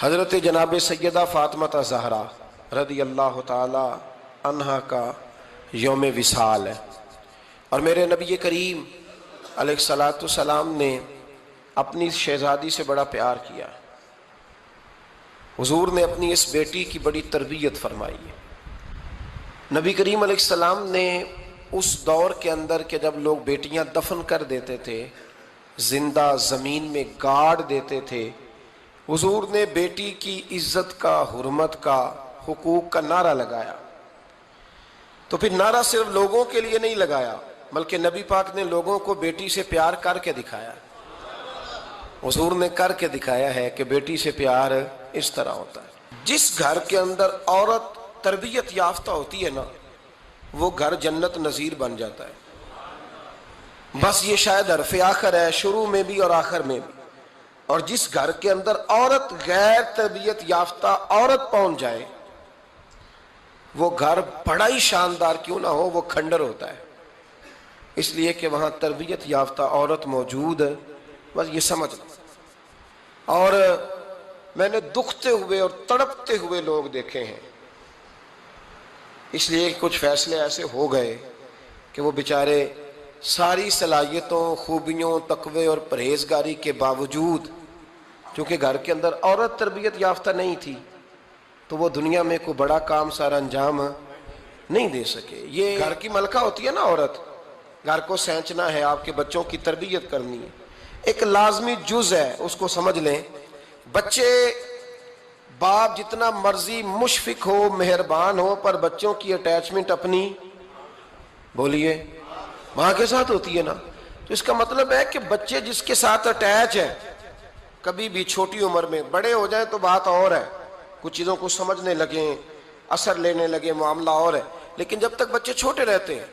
حضرت جناب سیدہ فاطمہ زہرا رضی اللہ تعالی عنہا کا یوم وصال ہے، اور میرے نبی کریم علیہ الصلاۃ والسلام نے اپنی شہزادی سے بڑا پیار کیا۔ حضور نے اپنی اس بیٹی کی بڑی تربیت فرمائی ہے۔ نبی کریم علیہ السلام نے اس دور کے اندر کہ جب لوگ بیٹیاں دفن کر دیتے تھے، زندہ زمین میں گاڑ دیتے تھے، حضور نے بیٹی کی عزت کا، حرمت کا، حقوق کا نعرہ لگایا۔ تو پھر نعرہ صرف لوگوں کے لیے نہیں لگایا، بلکہ نبی پاک نے لوگوں کو بیٹی سے پیار کر کے دکھایا۔ حضور نے کر کے دکھایا ہے کہ بیٹی سے پیار اس طرح ہوتا ہے۔ جس گھر کے اندر عورت تربیت یافتہ ہوتی ہے نا، وہ گھر جنت نظیر بن جاتا ہے۔ بس یہ شاید حرف آخر ہے، شروع میں بھی اور آخر میں بھی۔ اور جس گھر کے اندر عورت غیر تربیت یافتہ عورت پہنچ جائے، وہ گھر بڑا ہی شاندار کیوں نہ ہو، وہ کھنڈر ہوتا ہے، اس لیے کہ وہاں تربیت یافتہ عورت موجود ہے۔ بس یہ سمجھ لو۔ اور میں نے دکھتے ہوئے اور تڑپتے ہوئے لوگ دیکھے ہیں، اس لیے کچھ فیصلے ایسے ہو گئے کہ وہ بیچارے ساری صلاحیتوں، خوبیوں، تقوی اور پرہیزگاری کے باوجود، چونکہ گھر کے اندر عورت تربیت یافتہ نہیں تھی، تو وہ دنیا میں کوئی بڑا کام سارا انجام نہیں دے سکے۔ یہ گھر کی ملکہ ہوتی ہے نا عورت، گھر کو سینچنا ہے، آپ کے بچوں کی تربیت کرنی ہے، ایک لازمی جز ہے، اس کو سمجھ لیں۔ بچے باپ جتنا مرضی مشفق ہو، مہربان ہو، پر بچوں کی اٹیچمنٹ اپنی بولیے ماں کے ساتھ ہوتی ہے نا۔ تو اس کا مطلب ہے کہ بچے جس کے ساتھ اٹیچ ہے، کبھی بھی چھوٹی عمر میں، بڑے ہو جائیں تو بات اور ہے، کچھ چیزوں کو سمجھنے لگیں، اثر لینے لگے، معاملہ اور ہے، لیکن جب تک بچے چھوٹے رہتے ہیں،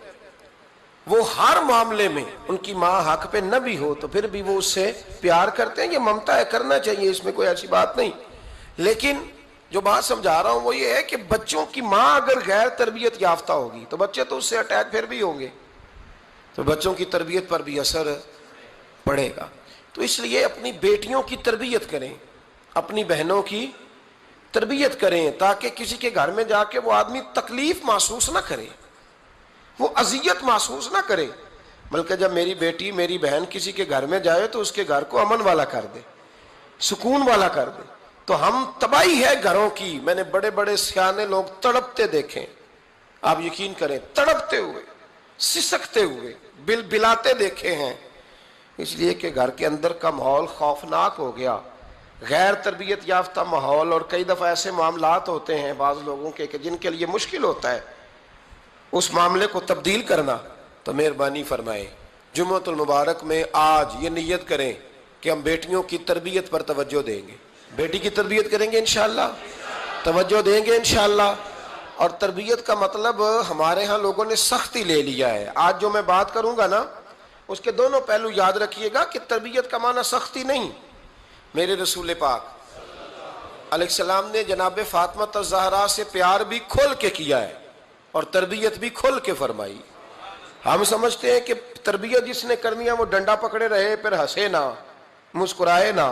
وہ ہر معاملے میں ان کی ماں حق پہ نہ بھی ہو تو پھر بھی وہ اس سے پیار کرتے ہیں۔ یہ ممتا ہے، کرنا چاہیے، اس میں کوئی ایسی بات نہیں۔ لیکن جو بات سمجھا رہا ہوں وہ یہ ہے کہ بچوں کی ماں اگر غیر تربیت یافتہ ہوگی تو بچے تو اس سے اٹیچ پھر بھی ہوں گے، تو بچوں کی تربیت پر بھی اثر پڑے گا۔ تو اس لیے اپنی بیٹیوں کی تربیت کریں، اپنی بہنوں کی تربیت کریں، تاکہ کسی کے گھر میں جا کے وہ آدمی تکلیف محسوس نہ کرے، وہ اذیت محسوس نہ کرے، بلکہ جب میری بیٹی، میری بہن کسی کے گھر میں جائے تو اس کے گھر کو امن والا کر دے، سکون والا کر دے۔ تو ہم تباہی ہے گھروں کی، میں نے بڑے بڑے سیانے لوگ تڑپتے دیکھیں، آپ یقین کریں، تڑپتے ہوئے، سسکتے ہوئے، بلاتے دیکھے ہیں، اس لیے کہ گھر کے اندر کا ماحول خوفناک ہو گیا، غیر تربیت یافتہ ماحول۔ اور کئی دفعہ ایسے معاملات ہوتے ہیں بعض لوگوں کے کہ جن کے لیے مشکل ہوتا ہے اس معاملے کو تبدیل کرنا۔ تو مہربانی فرمائے جمعۃ المبارک میں آج یہ نیت کریں کہ ہم بیٹیوں کی تربیت پر توجہ دیں گے، بیٹی کی تربیت کریں گے انشاءاللہ، توجہ دیں گے انشاءاللہ۔ اور تربیت کا مطلب ہمارے ہاں لوگوں نے سختی لے لیا ہے۔ آج جو میں بات کروں گا نا، اس کے دونوں پہلو یاد رکھیے گا کہ تربیت کا معنی سختی نہیں۔ میرے رسول پاک علیہ السلام نے جناب فاطمہ زہرا سے پیار بھی کھول کے کیا ہے اور تربیت بھی کھول کے فرمائی۔ ہم سمجھتے ہیں کہ تربیت جس نے کرنی ہے وہ ڈنڈا پکڑے رہے، پھر ہنسے نہ، مسکرائے نہ،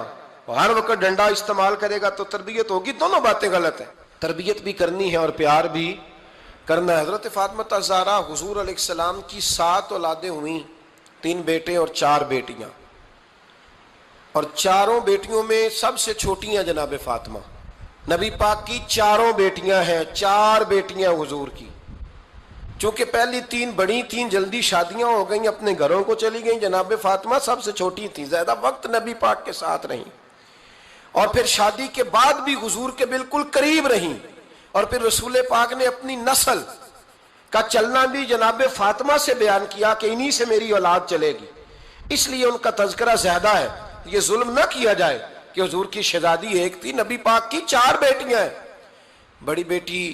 ہر وقت ڈنڈا استعمال کرے گا تو تربیت ہوگی۔ دونوں باتیں غلط ہیں، تربیت بھی کرنی ہے اور پیار بھی کرنا ہے۔ حضرت فاطمہ زہرا حضور علیہ السلام کی 7 اولادیں ہوئیں، 3 بیٹے اور 4 بیٹیاں، اور چاروں بیٹیوں میں سب سے چھوٹی ہیں جناب فاطمہ۔ نبی پاک کی 4 بیٹیاں ہیں، 4 بیٹیاں حضور کی، چونکہ پہلی 3 بڑی تھیں، جلدی شادیاں ہو گئیں، اپنے گھروں کو چلی گئیں۔ جناب فاطمہ سب سے چھوٹی تھی، زیادہ وقت نبی پاک کے ساتھ رہیں، اور پھر شادی کے بعد بھی حضور کے بالکل قریب رہیں، اور پھر رسول پاک نے اپنی نسل کا چلنا بھی جناب فاطمہ سے بیان کیا کہ انہی سے میری اولاد چلے گی، اس لیے ان کا تذکرہ زیادہ ہے۔ یہ ظلم نہ کیا جائے کہ حضور کی شہزادی ایک تھی، نبی پاک کی 4 بیٹیاں ہیں، بڑی بیٹی،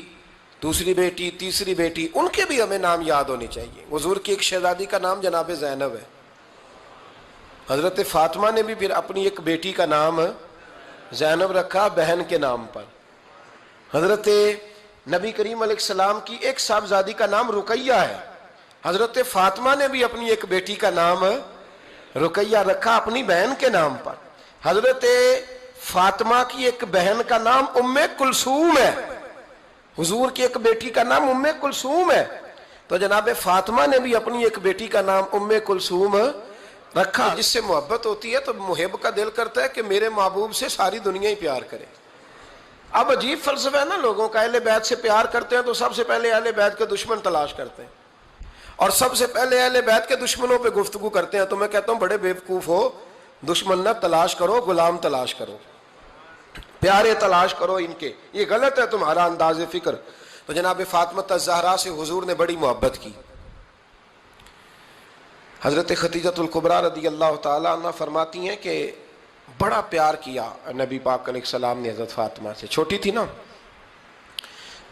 دوسری بیٹی، تیسری بیٹی، ان کے بھی ہمیں نام یاد ہونے چاہیے۔ حضور کی ایک شہزادی کا نام جناب زینب ہے، حضرت فاطمہ نے بھی پھر اپنی ایک بیٹی کا نام زینب رکھا بہن کے نام پر۔ حضرت نبی کریم علیہ السلام کی ایک صاحبزادی کا نام رقیہ ہے، حضرت فاطمہ نے بھی اپنی ایک بیٹی کا نام رقیہ رکھا اپنی بہن کے نام پر۔ حضرت فاطمہ کی ایک بہن کا نام ام کلثوم ہے، حضور کی ایک بیٹی کا نام ام کلثوم ہے، تو جناب فاطمہ نے بھی اپنی ایک بیٹی کا نام ام کلثوم رکھا۔ جس سے محبت ہوتی ہے تو محب کا دل کرتا ہے کہ میرے محبوب سے ساری دنیا ہی پیار کرے۔ اب عجیب فلسفہ ہے نا لوگوں کا، اہل بیت سے پیار کرتے ہیں تو سب سے پہلے اہل بیت کے دشمن تلاش کرتے ہیں، اور سب سے پہلے اہل بیت کے دشمنوں پہ گفتگو کرتے ہیں۔ تو میں کہتا ہوں بڑے بیوقوف ہو، دشمن نہ تلاش کرو، غلام تلاش کرو، پیارے تلاش کرو ان کے، یہ غلط ہے تمہارا انداز فکر۔ تو جناب فاطمہ الزہرا سے حضور نے بڑی محبت کی۔ حضرت خدیجہ الکبریٰ رضی اللہ تعالی عنہ فرماتی ہیں کہ بڑا پیار کیا نبی پاک علیہ السلام نے حضرت فاطمہ سے، چھوٹی تھی نا۔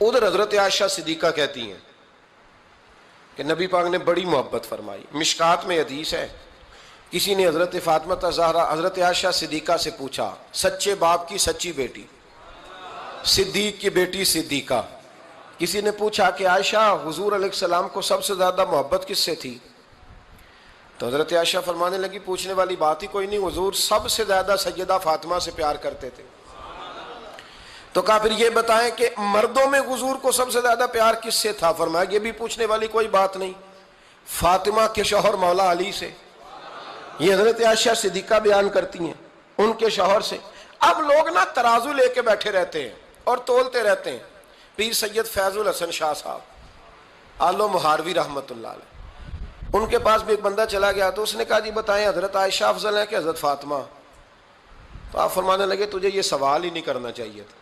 ادھر حضرت عائشہ صدیقہ کہتی ہیں کہ نبی پاک نے بڑی محبت فرمائی۔ مشکات میں حدیث ہے، کسی نے حضرت فاطمہ الزہرا حضرت عائشہ صدیقہ سے پوچھا، سچے باپ کی سچی بیٹی، صدیق کی بیٹی صدیقہ، کسی نے پوچھا کہ عائشہ حضور علیہ السلام کو سب سے زیادہ محبت کس سے تھی؟ تو حضرت عائشہ فرمانے لگی پوچھنے والی بات ہی کوئی نہیں، حضور سب سے زیادہ سیدہ فاطمہ سے پیار کرتے تھے۔ تو کہا پھر یہ بتائیں کہ مردوں میں حضور کو سب سے زیادہ پیار کس سے تھا؟ فرمایا یہ بھی پوچھنے والی کوئی بات نہیں، فاطمہ کے شوہر مولا علی سے۔ یہ حضرت عائشہ صدیقہ بیان کرتی ہیں ان کے شوہر سے۔ اب لوگ نا ترازو لے کے بیٹھے رہتے ہیں اور تولتے رہتے ہیں۔ پیر سید فیض الحسن شاہ صاحب آلو مہاروی رحمۃ اللہ علیہ، ان کے پاس بھی ایک بندہ چلا گیا تو اس نے کہا جی بتائیں حضرت عائشہ افضل ہے کہ حضرت فاطمہ؟ تو آپ فرمانے لگے تجھے یہ سوال ہی نہیں کرنا چاہیے تھا،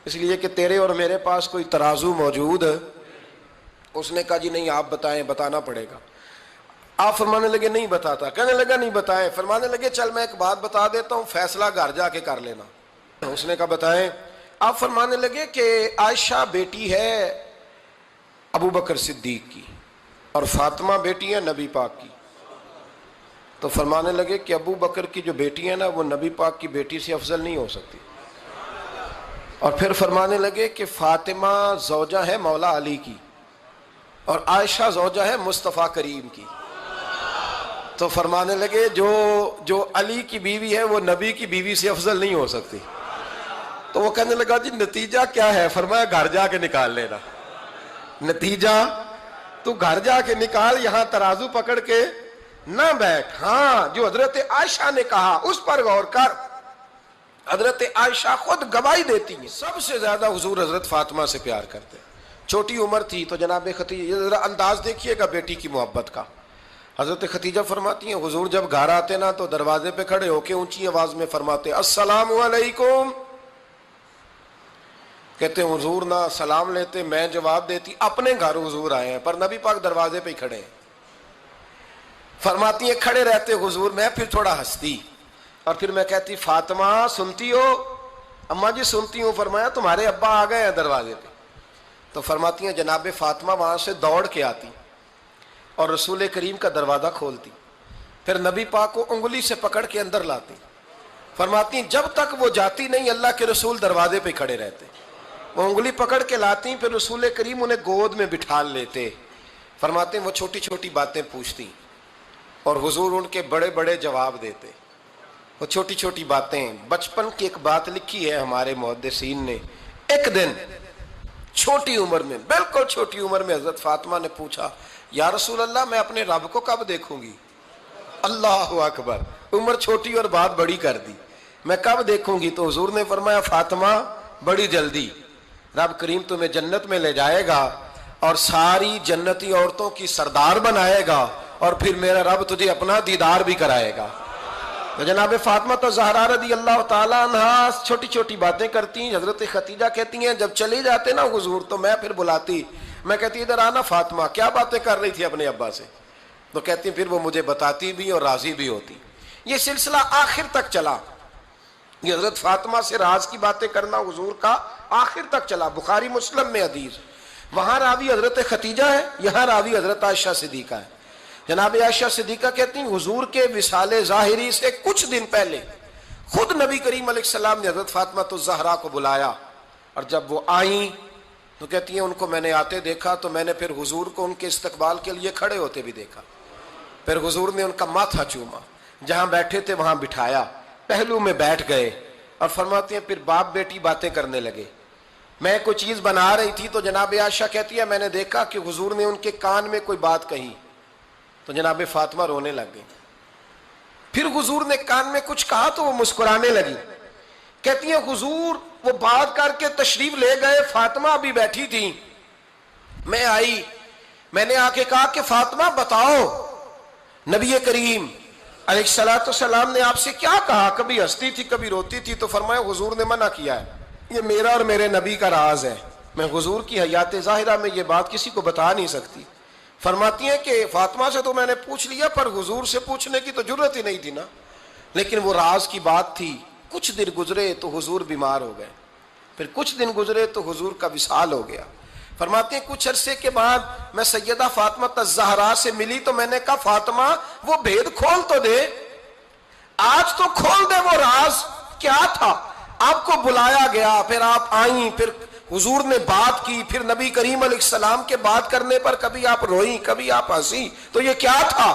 اس لیے کہ تیرے اور میرے پاس کوئی ترازو موجود ہے۔ اس نے کہا جی نہیں آپ بتائیں، بتانا پڑے گا۔ آپ فرمانے لگے نہیں بتاتا، کہنے لگا نہیں بتائیں، فرمانے لگے چل میں ایک بات بتا دیتا ہوں، فیصلہ گھر جا کے کر لینا۔ اس نے کہا بتائیں۔ آپ فرمانے لگے کہ عائشہ بیٹی ہے ابو بکر صدیق کی اور فاطمہ بیٹی ہے نبی پاک کی۔ تو فرمانے لگے کہ ابو بکر کی جو بیٹی ہے نا وہ نبی پاک کی بیٹی سے افضل نہیں ہو سکتی۔ اور پھر فرمانے لگے کہ فاطمہ زوجہ ہے مولا علی کی اور عائشہ زوجہ ہے مصطفیٰ کریم کی۔ تو فرمانے لگے جو علی کی بیوی ہے وہ نبی کی بیوی سے افضل نہیں ہو سکتی۔ تو وہ کہنے لگا جی نتیجہ کیا ہے؟ فرمایا گھر جا کے نکال لینا، نتیجہ تو گھر جا کے نکال، یہاں ترازو پکڑ کے نہ بیٹھ۔ ہاں جو حضرت عائشہ نے کہا اس پر غور کر، حضرت عائشہ خود گواہی دیتی ہیں سب سے زیادہ حضور حضرت فاطمہ سے پیار کرتے۔ چھوٹی عمر تھی تو جناب خدیجہ، ذرا انداز دیکھیے گا بیٹی کی محبت کا۔ حضرت خدیجہ فرماتی ہیں حضور جب گھر آتے نا تو دروازے پہ کھڑے ہو کے اونچی آواز میں فرماتے السلام علیکم، کہتے ہیں حضور نہ سلام لیتے، میں جواب دیتی اپنے گھر حضور آئے ہیں پر نبی پاک دروازے پہ ہی کھڑے ہیں۔ فرماتی ہیں کھڑے رہتے حضور، میں پھر تھوڑا ہنستی اور پھر میں کہتی فاطمہ سنتی ہو؟ اماں جی سنتی ہوں۔ فرمایا تمہارے ابا آ گئے ہیں دروازے پہ۔ تو فرماتی ہیں جناب فاطمہ وہاں سے دوڑ کے آتی اور رسول کریم کا دروازہ کھولتی، پھر نبی پاک کو انگلی سے پکڑ کے اندر لاتی۔ فرماتی ہیں جب تک وہ جاتی نہیں اللہ کے رسول دروازے پہ کھڑے رہتے، وہ انگلی پکڑ کے لاتی پھر رسول کریم انہیں گود میں بٹھا لیتے۔ فرماتے ہیں وہ چھوٹی چھوٹی باتیں پوچھتی اور حضور ان کے بڑے بڑے جواب دیتے۔ وہ چھوٹی چھوٹی باتیں، بچپن کی ایک بات لکھی ہے ہمارے محدثین نے، ایک دن چھوٹی عمر میں، بالکل چھوٹی عمر میں حضرت فاطمہ نے پوچھا یا رسول اللہ میں اپنے رب کو کب دیکھوں گی؟ اللہ اکبر، عمر چھوٹی اور بات بڑی کر دی، میں کب دیکھوں گی؟ تو حضور نے فرمایا فاطمہ بڑی جلدی، رب کریم تمہیں جنت میں لے جائے گا اور ساری جنتی عورتوں کی سردار بنائے گا اور پھر میرا رب تجھے اپنا دیدار بھی کرائے گا۔ تو جناب فاطمہ الزہرا رضی اللہ تعالی عنہا چھوٹی چھوٹی باتیں کرتی ہیں۔ حضرت خدیجہ کہتی ہیں جب چلے جاتے نا حضور تو میں پھر بلاتی، میں کہتی ادھر آنا فاطمہ، کیا باتیں کر رہی تھی اپنے ابا سے؟ تو کہتی پھر وہ مجھے بتاتی بھی اور راضی بھی ہوتی۔ یہ سلسلہ آخر تک چلا، یہ حضرت فاطمہ سے راز کی باتیں کرنا حضور کا آخر تک چلا۔ بخاری مسلم میں حدیث، وہاں راوی حضرت خدیجہ ہے، یہاں راوی حضرت عائشہ صدیقہ ہے۔ جناب عائشہ صدیقہ کہتی ہیں حضور کے وصال ظاہری سے کچھ دن پہلے خود نبی کریم علیہ السلام نے حضرت فاطمہ الزہرا کو بلایا، اور جب وہ آئیں تو کہتی ہیں ان کو میں نے آتے دیکھا تو میں نے پھر حضور کو ان کے استقبال کے لیے کھڑے ہوتے بھی دیکھا، پھر حضور نے ان کا ماتھا چوما، جہاں بیٹھے تھے وہاں بٹھایا، پہلو میں بیٹھ گئے اور فرماتے ہیں پھر باپ بیٹی باتیں کرنے لگے. میں کوئی چیز بنا رہی تھی تو جناب عائشہ کہتی ہے میں نے دیکھا کہ حضور نے ان کے کان میں کوئی بات کہی تو جناب فاطمہ رونے لگ گئی. پھر حضور نے کان میں کچھ کہا تو وہ مسکرانے لگی. کہتی ہیں حضور وہ بات کر کے تشریف لے گئے, فاطمہ ابھی بیٹھی تھی, میں آئی, میں نے آ کے کہا کہ فاطمہ بتاؤ نبی کریم علیہ الصلوۃ والسلام نے آپ سے کیا کہا, کبھی ہنستی تھی کبھی روتی تھی. تو فرمایا حضور نے منع کیا ہے, یہ میرا اور میرے نبی کا راز ہے, میں حضور کی حیات ظاہرہ میں یہ بات کسی کو بتا نہیں سکتی. فرماتی ہیں کہ فاطمہ سے تو میں نے پوچھ لیا پر حضور سے پوچھنے کی تو جرت ہی نہیں تھی نا, لیکن وہ راز کی بات تھی. کچھ دن گزرے تو حضور بیمار ہو گئے, پھر کچھ دن گزرے تو حضور کا وصال ہو گیا. فرماتے ہیں کچھ عرصے کے بعد میں سیدہ فاطمہ الزہرا سے ملی تو میں نے کہا فاطمہ وہ بھید کھول تو دے, آج تو کھول دے وہ راز کیا تھا. آپ کو بلایا گیا, پھر آپ آئیں, پھر حضور نے بات کی, پھر نبی کریم علیہ السلام کے بات کرنے پر کبھی آپ روئیں کبھی آپ ہنسی, تو یہ کیا تھا.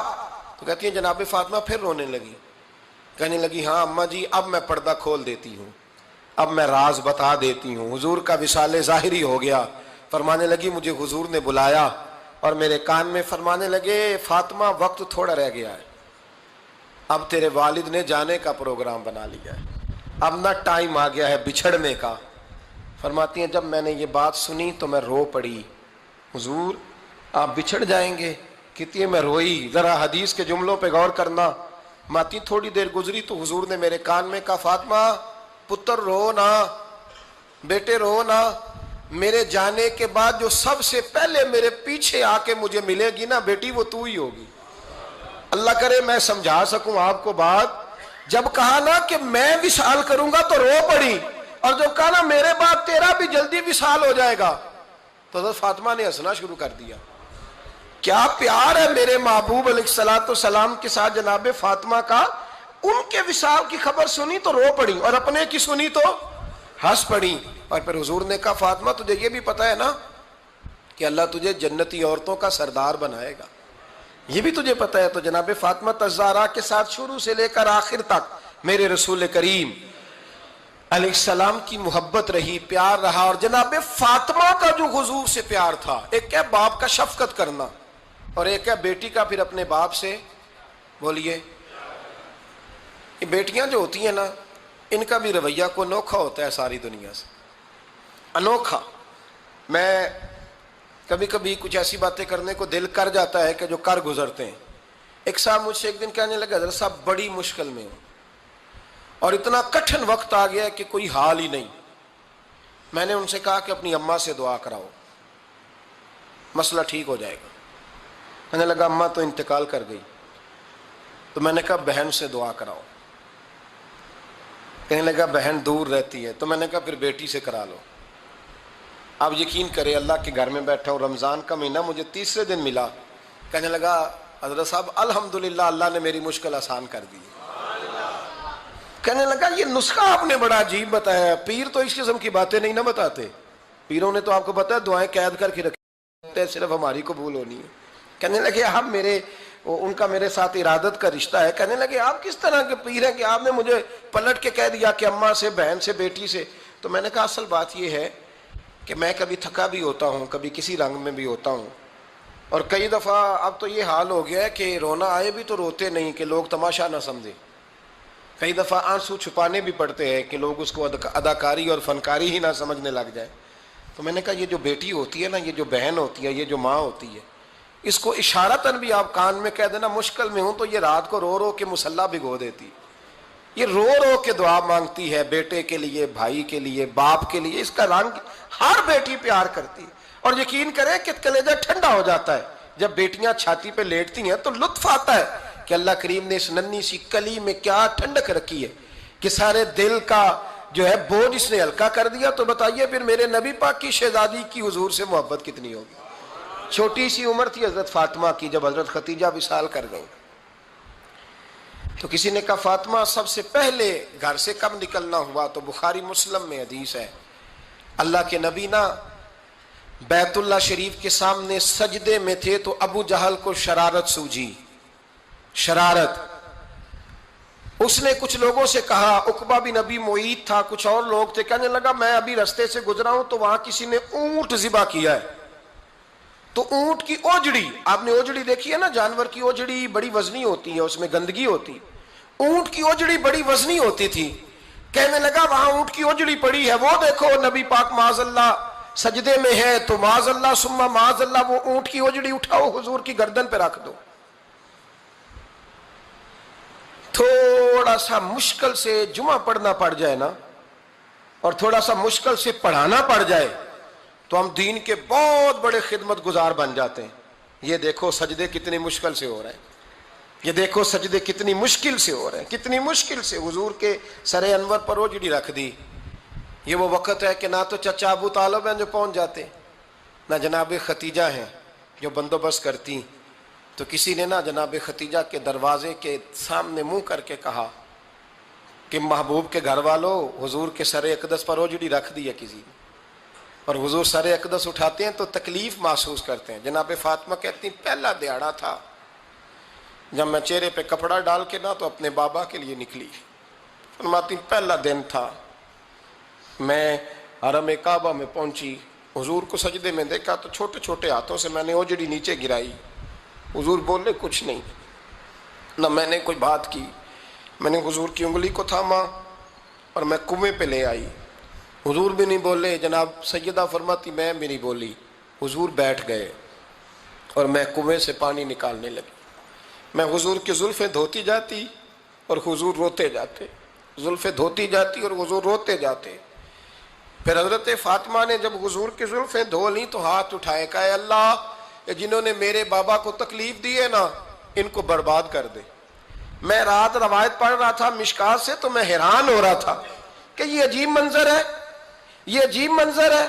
تو کہتی ہیں جناب فاطمہ پھر رونے لگی, کہنے لگی ہاں اماں جی اب میں پردہ کھول دیتی ہوں, اب میں راز بتا دیتی ہوں. حضور کا وصال ظاہری ہو گیا. فرمانے لگی مجھے حضور نے بلایا اور میرے کان میں فرمانے لگے فاطمہ وقت تھوڑا رہ گیا ہے, اب تیرے والد نے جانے کا پروگرام بنا لیا ہے, اب نہ ٹائم آ گیا ہے بچھڑنے کا. فرماتی ہیں جب میں نے یہ بات سنی تو میں رو پڑی, حضور آپ بچھڑ جائیں گے. کہتی ہے میں روئی. ذرا حدیث کے جملوں پہ غور کرنا. ماتی تھوڑی دیر گزری تو حضور نے میرے کان میں کہا فاطمہ پتر رو نا, بیٹے رو نا, میرے جانے کے بعد جو سب سے پہلے میرے پیچھے آ کے مجھے ملے گی نا بیٹی وہ تو ہی ہوگی. اللہ کرے میں سمجھا سکوں آپ کو بات. جب کہا نا کہ میں وصال کروں گا تو رو پڑی, اور جب کہا نا میرے بعد تیرا بھی جلدی وصال ہو جائے گا تو حضرت فاطمہ نے ہنسنا شروع کر دیا. کیا پیار ہے میرے محبوب علیہ الصلوۃ والسلام کے ساتھ جناب فاطمہ کا. ان کے وصال کی خبر سنی تو رو پڑی اور اپنے کی سنی تو ہنس پڑی. اور پھر حضور نے کہا فاطمہ تجھے یہ بھی پتہ ہے نا کہ اللہ تجھے جنتی عورتوں کا سردار بنائے گا, یہ بھی تجھے پتہ ہے. تو جناب فاطمہ الزہرا کے ساتھ شروع سے لے کر آخر تک میرے رسول کریم علیہ السلام کی محبت رہی, پیار رہا. اور جناب فاطمہ کا جو حضور سے پیار تھا, ایک ہے باپ کا شفقت کرنا اور ایک ہے بیٹی کا پھر اپنے باپ سے, بولیے, یہ بیٹیاں جو ہوتی ہیں نا ان کا بھی رویہ کو انوکھا ہوتا ہے ساری دنیا سے, انوکھا. میں کبھی کبھی کچھ ایسی باتیں کرنے کو دل کر جاتا ہے کہ جو کر گزرتے ہیں. ایک صاحب مجھ سے ایک دن کہنے لگا حضرت صاحب بڑی مشکل میں ہوں اور اتنا کٹھن وقت آ گیا کہ کوئی حال ہی نہیں. میں نے ان سے کہا کہ اپنی اماں سے دعا کراؤ, مسئلہ ٹھیک ہو جائے گا. کہنے لگا اماں تو انتقال کر گئی. تو میں نے کہا بہن سے دعا کراؤ. کہنے لگا بہن دور رہتی ہے. تو میں نے کہا پھر بیٹی سے کرا لو. آپ یقین کرے اللہ کے گھر میں بیٹھا ہوں, رمضان کا مہینہ مجھے تیسرے دن ملا. کہنے لگا حضرت صاحب الحمدللہ اللہ نے میری مشکل آسان کر دی. کہنے لگا یہ نسخہ آپ نے بڑا عجیب بتایا, پیر تو اس قسم کی باتیں نہیں نہ بتاتے. پیروں نے تو آپ کو پتا ہے دعائیں قید کر کے رکھتے ہیں, صرف ہماری قبول ہونی ہے. کہنے لگے آپ ان کا میرے ساتھ ارادت کا رشتہ ہے. کہنے لگے آپ کس طرح کے پیر ہیں کہ آپ نے مجھے پلٹ کے کہہ دیا کہ اماں سے, بہن سے, بیٹی سے. تو میں نے کہا اصل بات یہ ہے کہ میں کبھی تھکا بھی ہوتا ہوں, کبھی کسی رنگ میں بھی ہوتا ہوں, اور کئی دفعہ اب تو یہ حال ہو گیا ہے کہ رونا آئے بھی تو روتے نہیں کہ لوگ تماشا نہ سمجھیں. کئی دفعہ آنسو چھپانے بھی پڑتے ہیں کہ لوگ اس کو اداکاری اور فنکاری ہی نہ سمجھنے لگ جائے. تو میں نے کہا یہ جو بیٹی ہوتی ہے نا, یہ جو بہن ہوتی ہے, یہ جو ماں ہوتی ہے, اس کو اشارتاً بھی آپ کان میں کہہ دینا مشکل میں ہوں تو یہ رات کو رو رو کے مصلی بھگو دیتی. یہ رو رو کے دعا مانگتی ہے بیٹے کے لیے, بھائی کے لیے, باپ کے لیے. اس کا رنگ ہر بیٹی پیار کرتی ہے. اور یقین کریں کہ کلیجہ ٹھنڈا ہو جاتا ہے جب بیٹیاں چھاتی پہ لیٹتی ہیں تو لطف آتا ہے کہ اللہ کریم نے اس ننھی سی کلی میں کیا ٹھنڈک رکھی ہے کہ سارے دل کا جو ہے بوجھ اس نے ہلکا کر دیا. تو بتائیے پھر میرے نبی پاک کی شہزادی کی حضور سے محبت کتنی ہوگی. چھوٹی سی عمر تھی حضرت فاطمہ کی جب حضرت خدیجہ وصال کر گئی. تو کسی نے کہا فاطمہ سب سے پہلے گھر سے کب نکلنا ہوا؟ تو بخاری مسلم میں حدیث ہے, اللہ کے نبی نا بیت اللہ شریف کے سامنے سجدے میں تھے تو ابو جہل کو شرارت سوجھی. شرارت اس نے کچھ لوگوں سے کہا، عقبہ بن ابی معیط تھا، کچھ اور لوگ تھے، کہنے لگا میں ابھی رستے سے گزرا ہوں تو وہاں کسی نے اونٹ ذبح کیا ہے، تو اونٹ کی اوجڑی، آپ نے اوجڑی دیکھی ہے نا، جانور کی اوجڑی بڑی وزنی ہوتی ہے، اس میں گندگی ہوتی، اونٹ کی اوجڑی بڑی وزنی ہوتی تھی، کہنے لگا وہاں اونٹ کی اوجڑی پڑی ہے، وہ دیکھو نبی پاک معاذ اللہ سجدے میں ہے، تو معاذ اللہ ثم معاذ اللہ وہ اونٹ کی اوجڑی اٹھاؤ حضور کی گردن پہ رکھ دو۔ تھوڑا سا مشکل سے جمعہ پڑھنا پڑ جائے نا، اور تھوڑا سا مشکل سے پڑھانا پڑ جائے تو ہم دین کے بہت بڑے خدمت گزار بن جاتے ہیں۔ یہ دیکھو سجدے کتنی مشکل سے ہو رہے ہیں، یہ دیکھو سجدے کتنی مشکل سے ہو رہے ہیں، کتنی مشکل سے حضور کے سر انور پر اوجڑی رکھ دی۔ یہ وہ وقت ہے کہ نہ تو چچا ابو طالب ہیں جو پہنچ جاتے، نہ جناب ختیجہ ہیں جو بندوبست کرتی، تو کسی نے نہ جناب ختیجہ کے دروازے کے سامنے منہ کر کے کہا کہ محبوب کے گھر والوں، حضور کے سر اقدس پر اوجڑی رکھ دی ہے کسی نے، اور حضور سر اقدس اٹھاتے ہیں تو تکلیف محسوس کرتے ہیں۔ جناب فاطمہ کہتی پہلا دیہڑا تھا جب میں چہرے پہ کپڑا ڈال کے نہ تو اپنے بابا کے لیے نکلی، فرماتی پہلا دن تھا، میں حرم کعبہ میں پہنچی، حضور کو سجدے میں دیکھا تو چھوٹے چھوٹے ہاتھوں سے میں نے اوجڑی نیچے گرائی، حضور بولے کچھ نہیں، نہ میں نے کوئی بات کی، میں نے حضور کی انگلی کو تھاما اور میں کنویں پہ لے آئی، حضور بھی نہیں بولے، جناب سیدہ فرماتی میں بھی نہیں بولی، حضور بیٹھ گئے اور میں کنویں سے پانی نکالنے لگی، میں حضور کی زلفیں دھوتی جاتی اور حضور روتے جاتے، زلفیں دھوتی جاتی اور حضور روتے جاتے۔ پھر حضرت فاطمہ نے جب حضور کی زلفیں دھو لیں تو ہاتھ اٹھائے، کہا اللہ جنہوں نے میرے بابا کو تکلیف دی ہے نا ان کو برباد کر دے۔ میں رات روایت پڑھ رہا تھا مشکات سے تو میں حیران ہو رہا تھا کہ یہ عجیب منظر ہے، یہ عجیب منظر ہے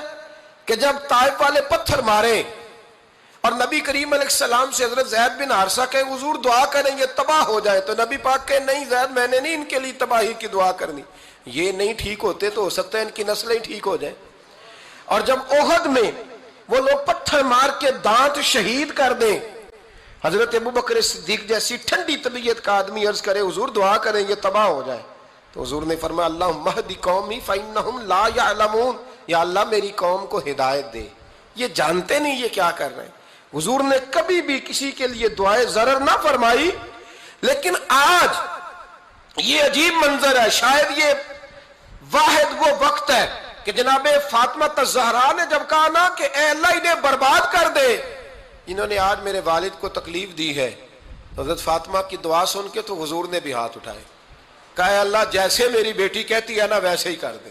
کہ جب طائف والے پتھر مارے اور نبی کریم علیہ السلام سے حضرت زید بن حارثہ کہ حضور دعا کریں یہ تباہ ہو جائے، تو نبی پاک کہ نہیں زید میں نے نہیں ان کے لیے تباہی کی دعا کرنی، یہ نہیں ٹھیک ہوتے تو ہو سکتا ہے ان کی نسلیں ٹھیک ہو جائیں۔ اور جب احد میں وہ لوگ پتھر مار کے دانت شہید کر دیں، حضرت ابوبکر صدیق جیسی ٹھنڈی طبیعت کا آدمی عرض کرے حضور دعا کریں یہ تباہ ہو جائے، تو حضور نے فرمایا اللہم اہد قومی فإنہم لا یعلمون، یا اللہ میری قوم کو ہدایت دے، یہ جانتے نہیں یہ کیا کر رہے ہیں۔ حضور نے کبھی بھی کسی کے لیے دعائے ضرر نہ فرمائی، لیکن آج یہ عجیب منظر ہے، شاید یہ واحد وہ وقت ہے کہ جناب فاطمہ الزہرا نے جب کہا نا کہ اے اللہ انہیں برباد کر دے، انہوں نے آج میرے والد کو تکلیف دی ہے، حضرت فاطمہ کی دعا سن کے تو حضور نے بھی ہاتھ اٹھائے، کہا اے اللہ جیسے میری بیٹی کہتی ہے نا ویسے ہی کر دے،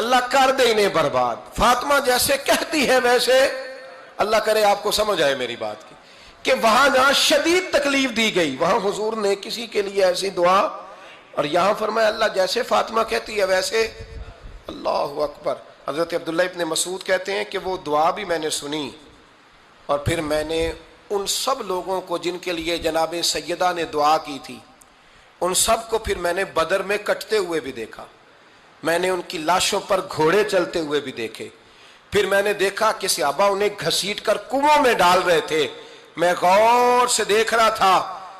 اللہ کر دے انہیں برباد، فاطمہ جیسے کہتی ہے ویسے، اللہ کرے آپ کو سمجھ آئے میری بات کی کہ وہاں جہاں شدید تکلیف دی گئی وہاں حضور نے کسی کے لیے ایسی دعا، اور یہاں فرمایا اللہ جیسے فاطمہ کہتی ہے ویسے، اللہ اکبر۔ حضرت عبداللہ ابن مسعود کہتے ہیں کہ وہ دعا بھی میں نے سنی، اور پھر میں نے ان سب لوگوں کو جن کے لیے جناب سیدہ نے دعا کی تھی ان سب کو پھر میں نے بدر میں کٹتے ہوئے بھی دیکھا، میں نے ان کی لاشوں پر گھوڑے چلتے ہوئے بھی دیکھے، پھر میں نے دیکھا کہ صحابہ انہیں گھسیٹ کر کنووں میں ڈال رہے تھے، میں غور سے دیکھ رہا تھا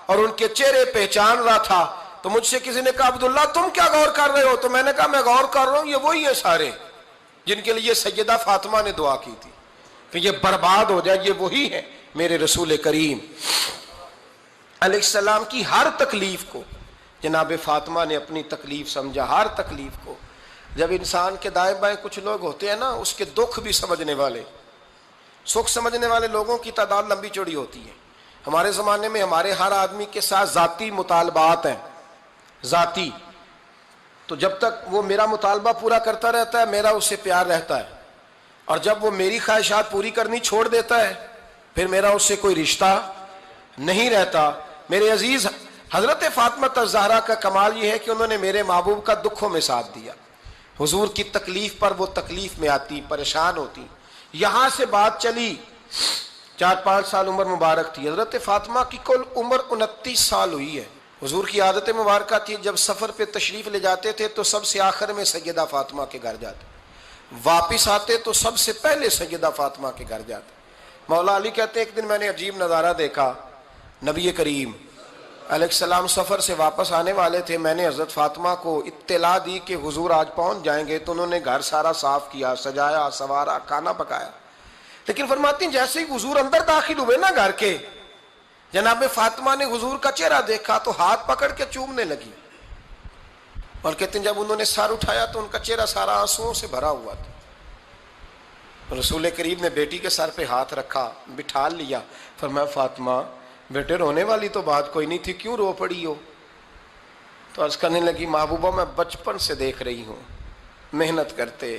اور ان کے چہرے پہچان رہا تھا، تو مجھ سے کسی نے کہا عبداللہ تم کیا غور کر رہے ہو؟ تو میں نے کہا میں غور کر رہا ہوں یہ وہی ہیں سارے جن کے لیے سیدہ فاطمہ نے دعا کی تھی کہ یہ برباد ہو جائے، یہ وہی ہیں میرے رسول کریم علیہ السلام کی ہر تکلیف کو جناب فاطمہ نے اپنی تکلیف سمجھا، ہر تکلیف کو۔ جب انسان کے دائیں بائیں کچھ لوگ ہوتے ہیں نا اس کے دکھ بھی سمجھنے والے، سکھ سمجھنے والے لوگوں کی تعداد لمبی چوڑی ہوتی ہے۔ ہمارے زمانے میں ہمارے ہر آدمی کے ساتھ ذاتی مطالبات ہیں، ذاتی، تو جب تک وہ میرا مطالبہ پورا کرتا رہتا ہے میرا اس سے پیار رہتا ہے، اور جب وہ میری خواہشات پوری کرنی چھوڑ دیتا ہے پھر میرا اس سے کوئی رشتہ نہیں رہتا۔ میرے عزیز حضرت فاطمہ الزہرا کا کمال یہ ہے کہ انہوں نے میرے محبوب کا دکھوں میں ساتھ دیا، حضور کی تکلیف پر وہ تکلیف میں آتی، پریشان ہوتی۔ یہاں سے بات چلی 4-5 سال عمر مبارک تھی، حضرت فاطمہ کی کل عمر 29 سال ہوئی ہے۔ حضور کی عادت مبارکہ تھی جب سفر پہ تشریف لے جاتے تھے تو سب سے آخر میں سیدہ فاطمہ کے گھر جاتے، واپس آتے تو سب سے پہلے سیدہ فاطمہ کے گھر جاتے۔ مولا علی کہتے ہیں ایک دن میں نے عجیب نظارہ دیکھا، نبی کریم علیہ السلام سفر سے واپس آنے والے تھے. میں نے حضرت فاطمہ کو اطلاع دی کہ حضور آج پہنچ جائیں گے, تو انہوں نے گھر سارا صاف کیا, سجایا, سنوارا, کھانا پکایا. لیکن فرماتی ہیں جیسے ہی حضور اندر داخل ہوئے نا گھر کے, جناب فاطمہ نے حضور کا چہرہ دیکھا تو ہاتھ پکڑ کے چومنے لگی, اور کہتے ہیں جب انہوں نے سر اٹھایا تو ان کا چہرہ سارا آنسوؤں سے بھرا ہوا تھا. رسول کریم نے بیٹی کے سر پہ ہاتھ رکھا, بٹھا لیا, فرمایا فاطمہ بیٹے رونے والی تو بات کوئی نہیں تھی, کیوں رو پڑی ہو؟ تو عرض کرنے لگی محبوبہ میں بچپن سے دیکھ رہی ہوں, محنت کرتے,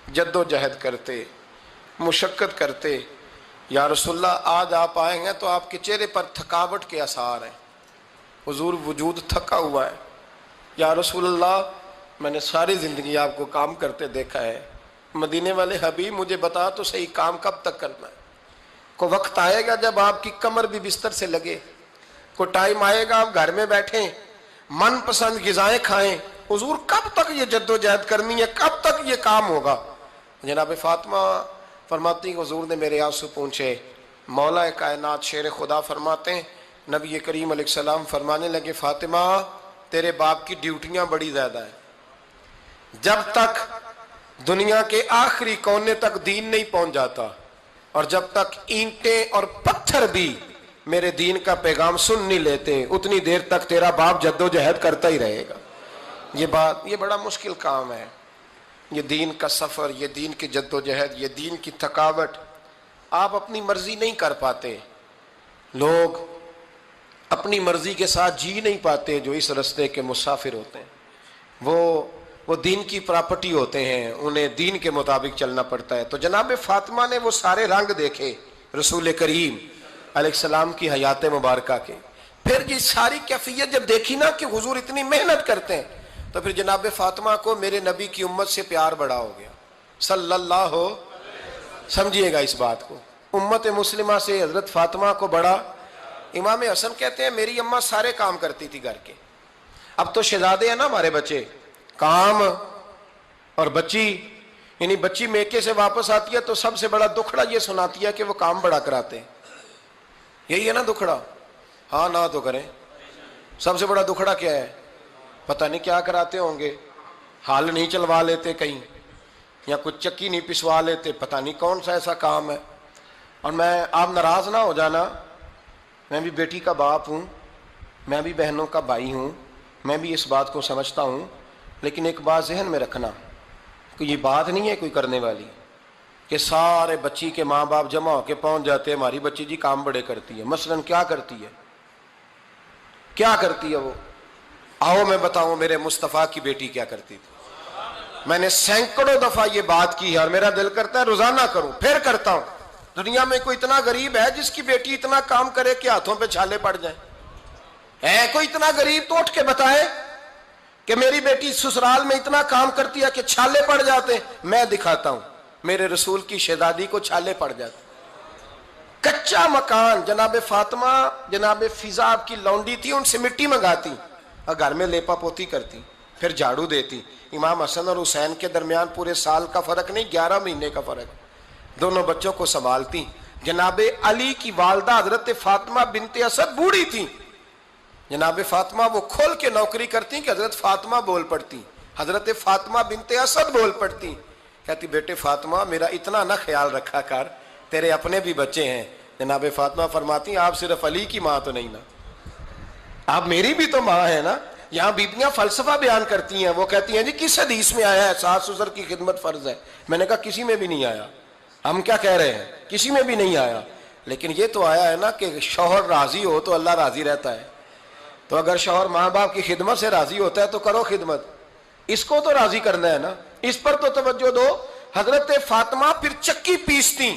جد و جہد کرتے, مشقت کرتے, یا رسول اللہ آج آپ آئے ہیں تو آپ کے چہرے پر تھکاوٹ کے آثار ہیں, حضور وجود تھکا ہوا ہے. یا رسول اللہ میں نے ساری زندگی آپ کو کام کرتے دیکھا ہے, مدینے والے حبیب مجھے بتا تو صحیح کام کب تک کرنا ہے؟ کو وقت آئے گا جب آپ کی کمر بھی بستر سے لگے, کو ٹائم آئے گا آپ گھر میں بیٹھیں, من پسند غذائیں کھائیں, حضور کب تک یہ جد و جہد کرنی ہے, کب تک یہ کام ہوگا؟ جناب فاطمہ فرماتی حضور نے میرے آنسو پونچھے. مولا کائنات شیر خدا فرماتے ہیں نبی کریم علیہ السلام فرمانے لگے فاطمہ تیرے باپ کی ڈیوٹیاں بڑی زیادہ ہیں, جب تک دنیا کے آخری کونے تک دین نہیں پہنچ جاتا, اور جب تک اینٹیں اور پتھر بھی میرے دین کا پیغام سن نہیں لیتے, اتنی دیر تک تیرا باپ جد و جہد کرتا ہی رہے گا. یہ بڑا مشکل کام ہے, یہ دین کا سفر, یہ دین کی جد و جہد, یہ دین کی تھکاوٹ. آپ اپنی مرضی نہیں کر پاتے, لوگ اپنی مرضی کے ساتھ جی نہیں پاتے جو اس رستے کے مسافر ہوتے ہیں. وہ دین کی پراپرٹی ہوتے ہیں, انہیں دین کے مطابق چلنا پڑتا ہے. تو جناب فاطمہ نے وہ سارے رنگ دیکھے رسول کریم علیہ السلام کی حیات مبارکہ کے. پھر یہ ساری کیفیت جب دیکھی نا کہ حضور اتنی محنت کرتے ہیں, تو پھر جناب فاطمہ کو میرے نبی کی امت سے پیار بڑا ہو گیا صلی اللہ ہو. سمجھیے گا اس بات کو, امت مسلمہ سے حضرت فاطمہ کو بڑا. امام حسن کہتے ہیں میری اماں سارے کام کرتی تھی گھر کے. اب تو شہزادے ہیں نا ہمارے بچے, کام اور بچی, یعنی بچی میکے سے واپس آتی ہے تو سب سے بڑا دکھڑا یہ سناتی ہے کہ وہ کام بڑا کراتے ہیں. یہی ہے نا دکھڑا؟ ہاں نہ تو کریں. سب سے بڑا دکھڑا کیا ہے؟ پتہ نہیں کیا کراتے ہوں گے, ہال نہیں چلوا لیتے کہیں, یا کچھ چکی نہیں پسوا لیتے, پتہ نہیں کون سا ایسا کام ہے. اور آپ ناراض نہ ہو جانا, میں بھی بیٹی کا باپ ہوں, میں بھی بہنوں کا بھائی ہوں, میں بھی اس بات کو سمجھتا ہوں, لیکن ایک بات ذہن میں رکھنا کہ یہ بات نہیں ہے کوئی کرنے والی کہ سارے بچی کے ماں باپ جمع ہو کے پہنچ جاتے ہیں ہماری بچی جی کام بڑے کرتی ہے. مثلا کیا کرتی ہے, کیا کرتی ہے وہ؟ آؤ میں بتاؤں میرے مصطفیٰ کی بیٹی کیا کرتی تھی. میں نے سینکڑوں دفعہ یہ بات کی ہے اور میرا دل کرتا ہے روزانہ کروں, پھر کرتا ہوں. دنیا میں کوئی اتنا غریب ہے جس کی بیٹی اتنا کام کرے کہ ہاتھوں پہ چھالے پڑ جائیں؟ ہے کوئی اتنا غریب تو اٹھ کے بتائے کہ میری بیٹی سسرال میں اتنا کام کرتی ہے کہ چھالے پڑ جاتے. میں دکھاتا ہوں, میرے رسول کی شہزادی کو چھالے پڑ جاتے. کچا مکان, جناب فاطمہ جناب فضا آپ کی لونڈی تھی, ان سے مٹی منگاتی اور گھر میں لیپا پوتی کرتی, پھر جھاڑو دیتی. امام حسن اور حسین کے درمیان پورے سال کا فرق نہیں, 11 مہینے کا فرق. دونوں بچوں کو سنبھالتی. جناب علی کی والدہ حضرت فاطمہ بنت اسد بوڑھی تھی, جناب فاطمہ وہ کھول کے نوکری کرتی کہ حضرت فاطمہ بول پڑتی, حضرت فاطمہ بنت اسد بول پڑتی. کہتی بیٹے فاطمہ میرا اتنا نہ خیال رکھا کر, تیرے اپنے بھی بچے ہیں. جناب فاطمہ فرماتی آپ صرف علی کی ماں تو نہیں نا, آپ میری بھی تو ماں ہے نا. یہاں بیبیاں فلسفہ بیان کرتی ہیں, وہ کہتی ہیں جی کس حدیث میں آیا ہے ساس سسر کی خدمت فرض ہے؟ میں نے کہا کسی میں بھی نہیں آیا. ہم کیا کہہ رہے ہیں, کسی میں بھی نہیں آیا, لیکن یہ تو آیا ہے نا کہ شوہر راضی ہو تو اللہ راضی رہتا ہے. تو اگر شوہر ماں باپ کی خدمت سے راضی ہوتا ہے تو کرو خدمت, اس کو تو راضی کرنا ہے نا, اس پر تو توجہ دو. حضرت فاطمہ پھر چکی پیستی.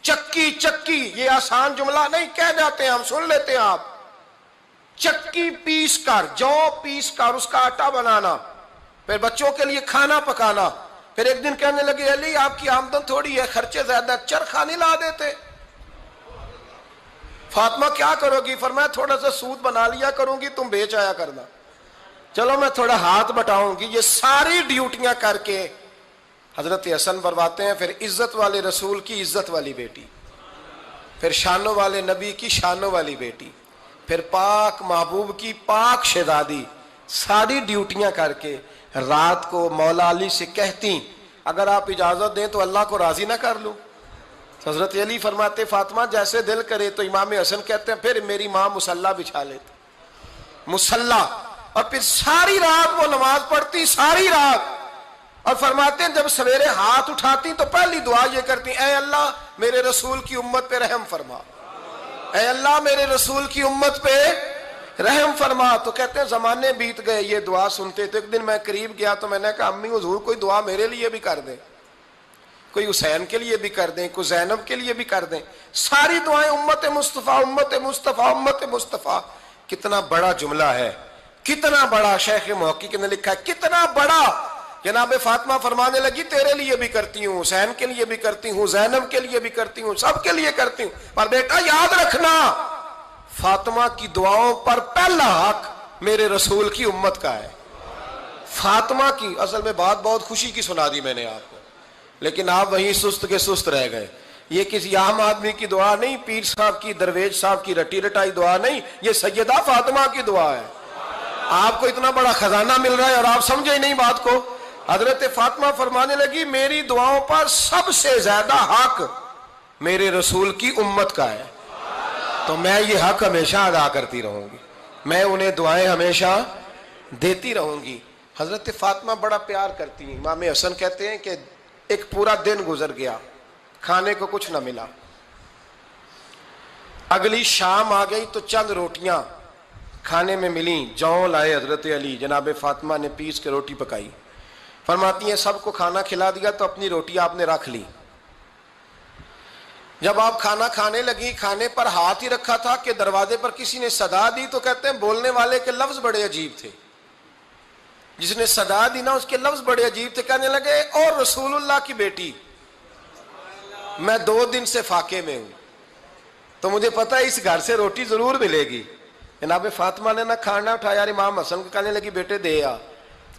چکی چکی یہ آسان جملہ نہیں, کہہ جاتے ہیں ہم, سن لیتے ہیں آپ. چکی پیس کر, جو پیس کر اس کا آٹا بنانا, پھر بچوں کے لیے کھانا پکانا. پھر ایک دن کہنے لگے علی آپ کی آمدن تھوڑی ہے, خرچے زیادہ, چرخا نہیں لا دیتے. فاطمہ کیا کرو گی؟ فرمایا تھوڑا سا سود بنا لیا کروں گی, تم بیچ آیا کرنا. چلو میں تھوڑا ہاتھ بٹاؤں گی. یہ ساری ڈیوٹیاں کر کے حضرت حسن برواتے ہیں. پھر عزت والے رسول کی عزت والی بیٹی, پھر شانوں والے نبی کی شانوں والی بیٹی, پھر پاک محبوب کی پاک شہزادی ساری ڈیوٹیاں کر کے رات کو مولا علی سے کہتی اگر آپ اجازت دیں تو اللہ کو راضی نہ کر لوں. حضرت علی فرماتے فاطمہ جیسے دل کرے. تو امام حسن کہتے ہیں پھر میری ماں مصلی بچھا لیتی, مصلی, اور پھر ساری رات وہ نماز پڑھتی, ساری رات. اور فرماتے ہیں جب سویرے ہاتھ اٹھاتی تو پہلی دعا یہ کرتی اے اللہ میرے رسول کی امت پہ رحم فرما, اے اللہ میرے رسول کی امت پہ رحم فرما. تو کہتے ہیں زمانے بیت گئے یہ دعا سنتے. تو ایک دن میں قریب گیا تو میں نے کہا امی حضور کوئی دعا میرے لیے بھی کر دیں, کوئی حسین کے لیے بھی کر دیں, کوئی زینب کے لیے بھی کر دیں. ساری دعائیں امت مصطفیٰ امت مصطفیٰ امت مصطفیٰ. کتنا بڑا جملہ ہے, کتنا بڑا. شیخ محقق نے لکھا ہے کتنا بڑا. جناب فاطمہ فرمانے لگی تیرے لیے بھی کرتی ہوں, حسین کے لیے بھی کرتی ہوں, زینب کے لیے بھی کرتی ہوں, سب کے لیے کرتی ہوں. پر بیٹا یاد رکھنا فاطمہ کی دعاؤں پر پہلا حق میرے رسول کی امت کا ہے. فاطمہ کی اصل میں بات بہت خوشی کی سنا دی میں نے آپ کو, لیکن آپ وہیں سست کے سست رہ گئے. یہ کسی عام آدمی کی دعا نہیں, پیر صاحب کی, درویش صاحب کی رٹی رٹائی دعا نہیں, یہ سیدہ فاطمہ کی دعا ہے. آپ کو اتنا بڑا خزانہ مل رہا ہے اور آپ سمجھے ہی نہیں بات کو. حضرت فاطمہ فرمانے لگی میری دعاؤں پر سب سے زیادہ حق میرے رسول کی امت کا ہے, تو میں یہ حق ہمیشہ ادا کرتی رہوں گی, میں انہیں دعائیں ہمیشہ دیتی رہوں گی. حضرت فاطمہ بڑا پیار کرتی ہیں. امام حسن کہتے ہیں کہ ایک پورا دن گزر گیا, کھانے کو کچھ نہ ملا. اگلی شام آ گئی تو چند روٹیاں کھانے میں ملیں. جوں لائے حضرت علی, جناب فاطمہ نے پیس کے روٹی پکائی. فرماتی ہیں سب کو کھانا کھلا دیا تو اپنی روٹی آپ نے رکھ لی. جب آپ کھانا کھانے لگی, کھانے پر ہاتھ ہی رکھا تھا کہ دروازے پر کسی نے صدا دی. تو کہتے ہیں بولنے والے کے لفظ بڑے عجیب تھے, جس نے صدا دی نا اس کے لفظ بڑے عجیب تھے. کہنے لگے اور رسول اللہ کی بیٹی میں 2 دن سے فاقے میں ہوں, تو مجھے پتا ہے اس گھر سے روٹی ضرور ملے گی. جناب فاطمہ نے نہ کھانا اٹھایا. امام حسن کو کہنے لگی بیٹے دے آ.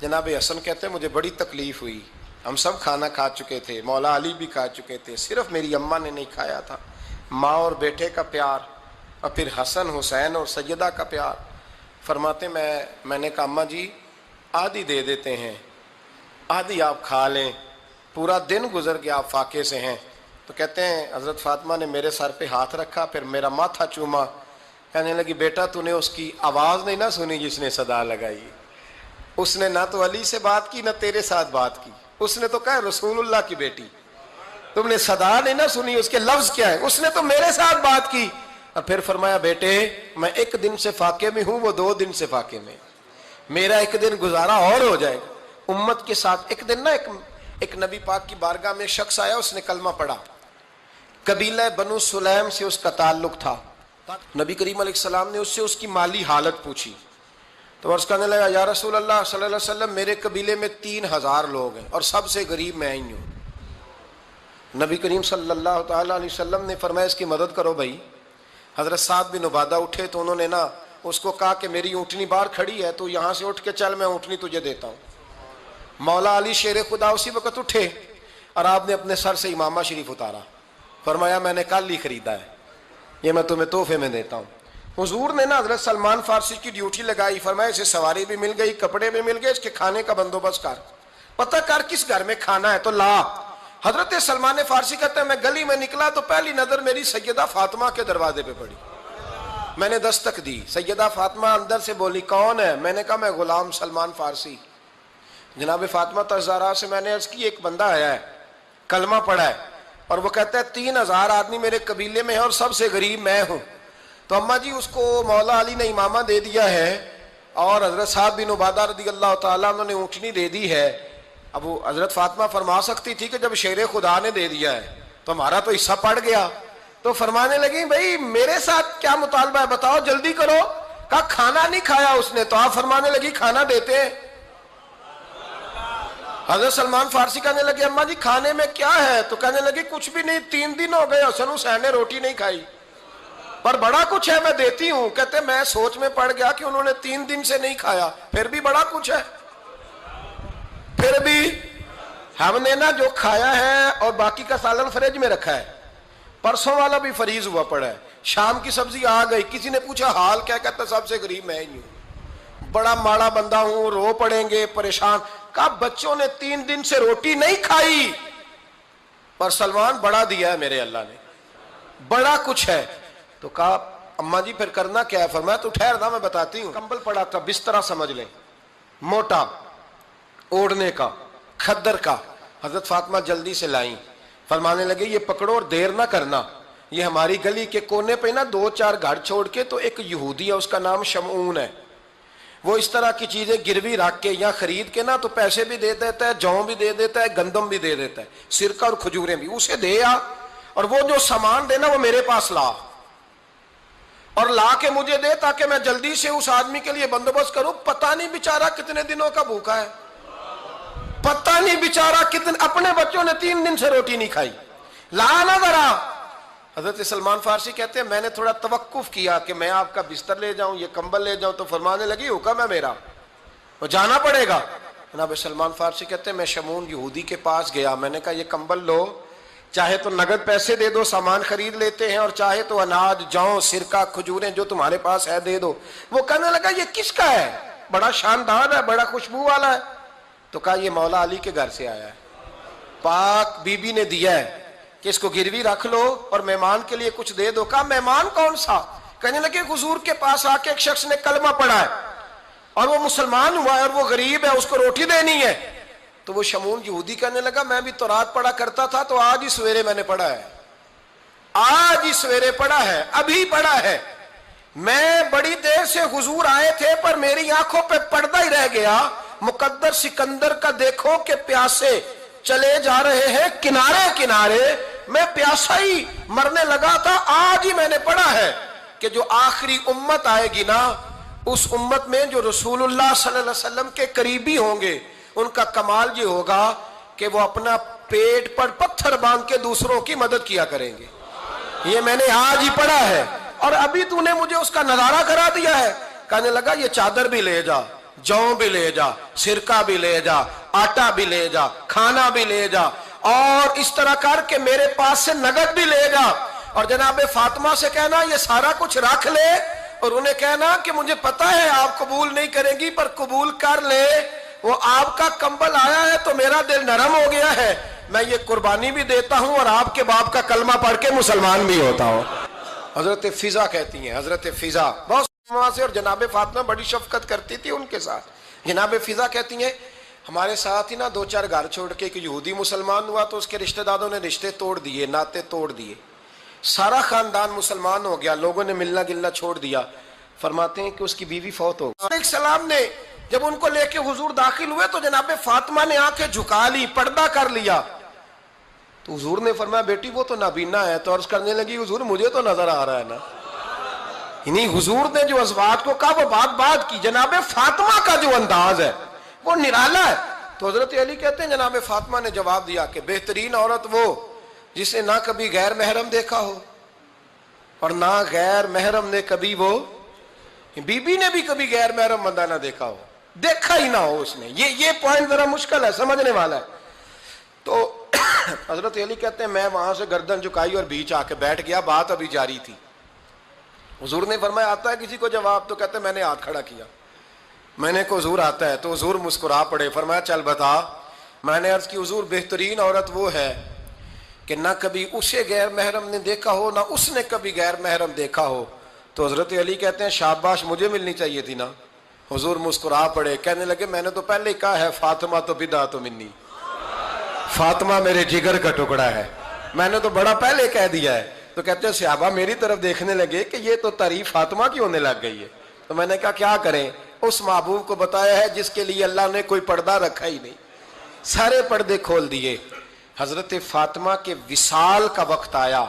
جناب حسن کہتے ہیں مجھے بڑی تکلیف ہوئی, ہم سب کھانا کھا چکے تھے, مولا علی بھی کھا چکے تھے, صرف میری اماں نے نہیں کھایا تھا. ماں اور بیٹے کا پیار, اور پھر حسن حسین اور سیدہ کا پیار. فرماتے میں نے کہا اماں جی آدھی دے دیتے ہیں, آدھی آپ کھا لیں, پورا دن گزر گیا آپ فاقے سے ہیں. تو کہتے ہیں حضرت فاطمہ نے میرے سر پہ ہاتھ رکھا, پھر میرا ماتھا چوما. کہنے لگی بیٹا تو نے اس کی آواز نہیں نہ سنی جس نے صدا لگائی. اس نے نہ تو علی سے بات کی نہ تیرے ساتھ بات کی, اس نے تو کہا رسول اللہ کی بیٹی. تم نے صدا نہیں نہ سنی, اس کے لفظ کیا ہے, اس نے تو میرے ساتھ بات کی. اور پھر فرمایا بیٹے میں 1 دن سے فاقے میں ہوں, وہ 2 دن سے فاقے میں, میرا 1 دن گزارا اور ہو جائے گا امت کے ساتھ. ایک دن نا ایک نبی پاک کی بارگاہ میں شخص آیا, اس نے کلمہ پڑھا. قبیلہ بنو سلیم سے اس کا تعلق تھا. نبی کریم علیہ السلام نے اس سے اس کی مالی حالت پوچھی. تو عرض کرنے لگا یا رسول اللہ صلی اللہ علیہ وسلم میرے قبیلے میں 3000 لوگ ہیں اور سب سے غریب میں ہی ہوں. نبی کریم صلی اللہ تعالیٰ علیہ وسلم نے فرمایا اس کی مدد کرو بھائی. حضرت سعد بن عبادہ اٹھے تو انہوں نے نا اس کو کہا کہ میری اونٹنی باہر کھڑی ہے, تو یہاں سے اٹھ کے چل, میں اونٹنی تجھے دیتا ہوں. مولا علی شیر خدا اسی وقت اٹھے اور آپ نے اپنے سر سے امامہ شریف اتارا. فرمایا میں نے کل ہی خریدا ہے, یہ میں تمہیں تحفے میں دیتا ہوں. حضور نے نا حضرت سلمان فارسی کی ڈیوٹی لگائی. فرمایا اسے سواری بھی مل گئی, کپڑے بھی مل گئے, اس کے کھانے کا بندوبست کر, پتہ کر کس گھر میں کھانا ہے تو لا. حضرت سلمان فارسی کہتے ہیں میں گلی میں نکلا تو پہلی نظر میری سیدہ فاطمہ کے دروازے پہ پڑی. میں نے دستک دی, سیدہ فاطمہ اندر سے بولی کون ہے؟ میں نے کہا میں غلام سلمان فارسی. جناب فاطمہ تزارا سے میں نے عرض کی ایک بندہ آیا ہے, کلمہ پڑھا ہے, اور وہ کہتا ہے 3000 آدمی میرے قبیلے میں ہیں اور سب سے غریب میں ہوں. تو اماں جی اس کو مولا علی نے امامہ دے دیا ہے اور حضرت سعد بن عبادہ رضی اللہ تعالیٰ عنہ نے اونٹنی دے دی ہے. اب وہ حضرت فاطمہ فرما سکتی تھی کہ جب شیر خدا نے دے دیا ہے تو ہمارا تو حصہ پڑ گیا. تو فرمانے لگی بھائی میرے ساتھ کیا مطالبہ ہے بتاؤ, جلدی کرو. کہا کھانا نہیں کھایا اس نے. تو آپ فرمانے لگی کھانا دیتے ہیں. حضرت سلمان فارسی کہنے لگے اماں جی کھانے میں کیا ہے؟ تو کہنے لگی کچھ بھی نہیں, 3 دن ہو گئے حسن حسین نے روٹی نہیں کھائی, پر بڑا کچھ ہے میں دیتی ہوں. کہتے میں سوچ میں پڑ گیا کہ انہوں نے 3 دن سے نہیں کھایا, پھر بھی بڑا کچھ ہے. پھر بھی ہم نے نا جو کھایا ہے اور باقی کا سالن فریج میں رکھا ہے, پرسوں والا بھی فریز ہوا پڑا ہے, شام کی سبزی آ گئی. کسی نے پوچھا حال کیا؟ کہتا سب سے غریب میں ہی ہوں, بڑا ماڑا بندہ ہوں, رو پڑیں گے, پریشان. کہا بچوں نے 3 دن سے روٹی نہیں کھائی, پر سلمان بڑا دیا ہے میرے اللہ نے, بڑا کچھ ہے. تو کہا اماں جی پھر کرنا کیا ہے؟ فرمایا تو ٹھہر نا میں بتاتی ہوں. کمبل پڑا تھا, بسترا سمجھ لیں, موٹا, اوڑھنے کا, کھدر کا. حضرت فاطمہ جلدی سے لائیں, فرمانے لگے یہ پکڑو اور دیر نہ کرنا. یہ ہماری گلی کے کونے پہ نا 2-4 گھر چھوڑ کے تو ایک یہودی ہے, اس کا نام شمعون ہے. وہ اس طرح کی چیزیں گروی رکھ کے یا خرید کے نا تو پیسے بھی دے دیتا ہے, جوں بھی دے دیتا ہے, گندم بھی دے دیتا ہے, سرکہ اور کھجوریں بھی. اسے دے آ, اور وہ جو سامان دینا وہ میرے پاس لا, اور لا کے مجھے دے تاکہ میں جلدی سے اس آدمی کے لیے بندوبست کروں. پتہ نہیں بیچارہ کتنے دنوں کا بھوکا ہے, پتہ نہیں بیچارہ کتنے, اپنے بچوں نے 3 دن سے روٹی نہیں کھائی. لا نہ ذرا. حضرت سلمان فارسی کہتے ہیں میں نے تھوڑا توقف کیا کہ میں آپ کا بستر لے جاؤں, یہ کمبل لے جاؤں, تو فرمانے لگی حکم ہے میرا, وہ جانا پڑے گا. جناب سلمان فارسی کہتے ہیں میں شمعون یہودی کے پاس گیا, میں نے کہا یہ کمبل لو, چاہے تو نگد پیسے دے دو, سامان خرید لیتے ہیں, اور چاہے تو اناج, جوں, سرکہ, کھجوریں جو تمہارے پاس ہے دے دو. وہ کہنے لگا یہ کس کا ہے؟ بڑا شاندار ہے, بڑا خوشبو والا ہے. تو کہا یہ مولا علی کے گھر سے آیا ہے, پاک بی بی نے دیا ہے کہ اس کو گروی رکھ لو اور مہمان کے لیے کچھ دے دو. کہا مہمان کون سا؟ کہنے لگے حضور کے پاس آ کے ایک شخص نے کلمہ پڑھا ہے اور وہ مسلمان ہوا ہے اور وہ غریب ہے, اس کو روٹی دینی ہے. تو وہ شمعون یہودی کہنے لگا میں بھی تورات پڑھا کرتا تھا, تو آج ہی سویرے میں نے پڑھا ہے, آج ہی سویرے پڑھا ہے, ابھی پڑھا ہے. میں بڑی دیر سے حضور آئے تھے پر میری آنکھوں پہ پردہ ہی رہ گیا. مقدر سکندر کا دیکھو کہ پیاسے چلے جا رہے ہیں کنارے کنارے, میں پیاسا ہی مرنے لگا تھا. آج ہی میں نے پڑھا ہے کہ جو آخری امت آئے گی نا, اس امت میں جو رسول اللہ صلی اللہ علیہ وسلم کے قریبی ہوں گے, ان کا کمال یہ ہوگا کہ وہ اپنا پیٹ پر پتھر باندھ کے دوسروں کی مدد کیا کریں گے. یہ میں نے آج ہی پڑھا ہے اور ابھی تو نے مجھے اس کا نظارہ کرا دیا ہے. کہنے لگا یہ چادر بھی لے جا, جوں بھی لے جا, سرکہ بھی لے جا, آٹا بھی لے جا, کھانا بھی لے جا, اور اس طرح کر کے میرے پاس سے نگد بھی لے جا. اور جناب فاطمہ سے کہنا یہ سارا کچھ رکھ لے, اور انہیں کہنا کہ مجھے پتا ہے آپ قبول نہیں کریں گی پر قبول کر لے, وہ آپ کا کمبل آیا ہے تو میرا دل نرم ہو گیا ہے, میں یہ قربانی بھی دیتا ہوں اور آپ کے باپ کا کلمہ پڑھ کے مسلمان بھی ہوتا ہوں. حضرت فضا کہتی ہیں, حضرت فضا بہت سے, اور جناب فاطمہ بڑی شفقت کرتی تھی ان کے ساتھ. جناب فضا کہتی ہیں ہمارے ساتھ ہی نا 2-4 گھر چھوڑ کے ایک یہودی مسلمان ہوا, تو اس کے رشتہ داروں نے رشتے توڑ دیے, ناطے توڑ دیے, سارا خاندان مسلمان ہو گیا, لوگوں نے ملنا گلنا چھوڑ دیا. فرماتے ہیں کہ اس کی بیوی فوت ہو گئی. السلام نے جب ان کو لے کے حضور داخل ہوئے تو جناب فاطمہ نے آنکھیں جھکا لی, پردہ کر لیا. تو حضور نے فرمایا بیٹی وہ تو نابینا ہے. تو عرض کرنے لگی حضور مجھے تو نظر آ رہا ہے نا. یعنی حضور نے جو ازواج کو کہا وہ بات کی. جناب فاطمہ کا جو انداز ہے وہ نرالا ہے. تو حضرت علی کہتے ہیں جناب فاطمہ نے جواب دیا کہ بہترین عورت وہ جس نے نہ کبھی غیر محرم دیکھا ہو اور نہ غیر محرم نے کبھی, وہ بی بی نے بھی کبھی غیر محرم بندہ نہ دیکھا ہو, دیکھا ہی نہ ہو اس نے. یہ پوائنٹ ذرا مشکل ہے, سمجھنے والا ہے. تو حضرت علی کہتے ہیں میں وہاں سے گردن جھکائی اور بیچ آ کے بیٹھ گیا, بات ابھی جاری تھی. حضور نے فرمایا آتا ہے کسی کو جواب؟ تو کہتے ہیں میں نے ہاتھ کھڑا کیا, میں نے کو حضور آتا ہے. تو حضور مسکرا پڑے, فرمایا چل بتا. میں نے عرض کی حضور بہترین عورت وہ ہے کہ نہ کبھی اسے غیر محرم نے دیکھا ہو نہ اس نے کبھی غیر محرم دیکھا ہو. تو حضرت علی کہتے ہیں شاباش, مجھے ملنی چاہیے تھی نا. حضور مسکرا پڑے, کہنے لگے میں نے تو پہلے ہی کہا ہے فاطمہ تو بدعت منی, فاطمہ میرے جگر کا ٹکڑا ہے, میں نے تو بڑا پہلے کہہ دیا ہے. تو کہتے ہیں صحابہ میری طرف دیکھنے لگے کہ یہ تو تعریف فاطمہ کی ہونے لگ گئی ہے. تو میں نے کہا کیا کریں, اس محبوب کو بتایا ہے جس کے لیے اللہ نے کوئی پردہ رکھا ہی نہیں, سارے پردے کھول دیے. حضرت فاطمہ کے وصال کا وقت آیا,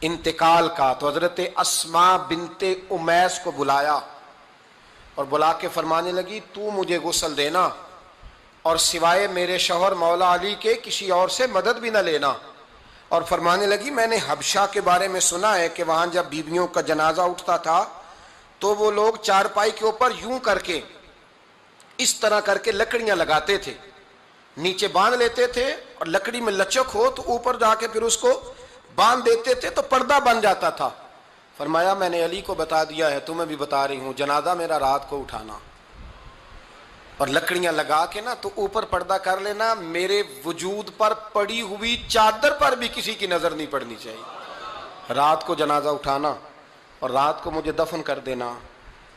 انتقال کا. تو حضرت اسماء بنت امیس کو بلایا اور بلا کے فرمانے لگی تو مجھے غسل دینا اور سوائے میرے شوہر مولا علی کے کسی اور سے مدد بھی نہ لینا. اور فرمانے لگی میں نے حبشہ کے بارے میں سنا ہے کہ وہاں جب بیویوں کا جنازہ اٹھتا تھا تو وہ لوگ چارپائی کے اوپر یوں کر کے اس طرح کر کے لکڑیاں لگاتے تھے, نیچے باندھ لیتے تھے اور لکڑی میں لچک ہو تو اوپر جا کے پھر اس کو باندھ دیتے تھے تو پردہ بن جاتا تھا. فرمایا میں نے علی کو بتا دیا ہے، تمہیں بھی بتا رہی ہوں، جنازہ میرا رات کو اٹھانا اور لکڑیاں لگا کے نا تو اوپر پردہ کر لینا، میرے وجود پر پڑی ہوئی چادر پر بھی کسی کی نظر نہیں پڑنی چاہیے۔ رات کو جنازہ اٹھانا اور رات کو مجھے دفن کر دینا۔